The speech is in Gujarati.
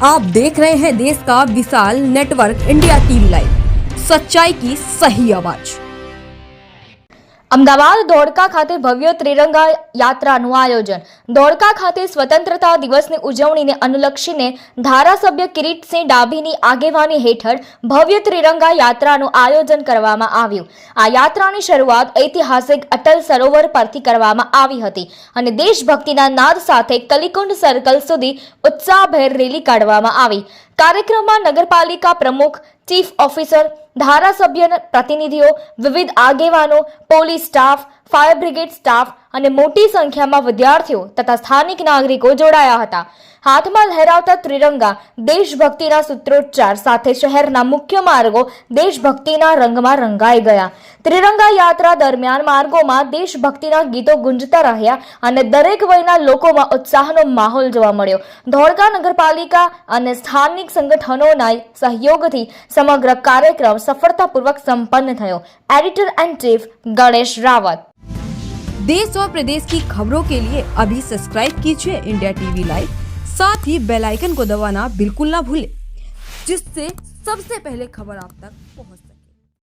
आप देख रहे हैं देश का विशाल नेटवर्क इंडिया टीवी लाइव, सच्चाई की सही आवाज। અમદાવાદ ધોળકા ખાતે ભવ્ય ત્રિરંગા યાત્રાનું આયોજન। ધોળકા ખાતે સ્વતંત્રતા દિવસની ઉજવણીને અનુલક્ષીને ધારાસભ્ય કિરીટસિંહ ડાભીની આગેવાની હેઠળ ભવ્ય ત્રિરંગા યાત્રાનું આયોજન કરવામાં આવ્યું। આ યાત્રાની શરૂઆત ઐતિહાસિક અટલ સરોવર પરથી કરવામાં આવી હતી અને દેશભક્તિના નાદ સાથે કલીકુંડ સર્કલ સુધી ઉત્સાહભેર રેલી કાઢવામાં આવી। કાર્યક્રમમાં નગરપાલિકા પ્રમુખ, ચીફ ઓફિસર, ધારાસભ્ય પ્રતિનિધિઓ, વિવિધ આગેવાનો, police staff, fire brigade staff અને મોટી સંખ્યામાં વિદ્યાર્થીઓ તથા સ્થાનિક નાગરિકો જોડાયા હતા। હાથમાં લહેરાવતા ત્રિરંગા દેશભક્તિના સૂત્રોચ્ચાર સાથે શહેરના મુખ્ય માર્ગો દેશભક્તિના રંગમાં રંગાઈ ગયા। ત્રિરંગા યાત્રા દરમિયાન માર્ગોમાં દેશભક્તિના ગીતો ગુંજતા રહ્યા અને દરેક વયના લોકોમાં ઉત્સાહનો માહોલ જોવા મળ્યો। ધોળકા નગરપાલિકા અને સ્થાનિક સંગઠનોના સહયોગથી સમગ્ર કાર્યક્રમ सफलतापूर्वक संपन्न थयो। Editor and chief Ganesh Rawat. देश और प्रदेश की खबरों के लिए अभी सब्सक्राइब कीजिए इंडिया टीवी लाइव, साथ ही बेल आइकन को दबाना बिल्कुल ना भूलें, जिससे सबसे पहले खबर आप तक पहुंचे।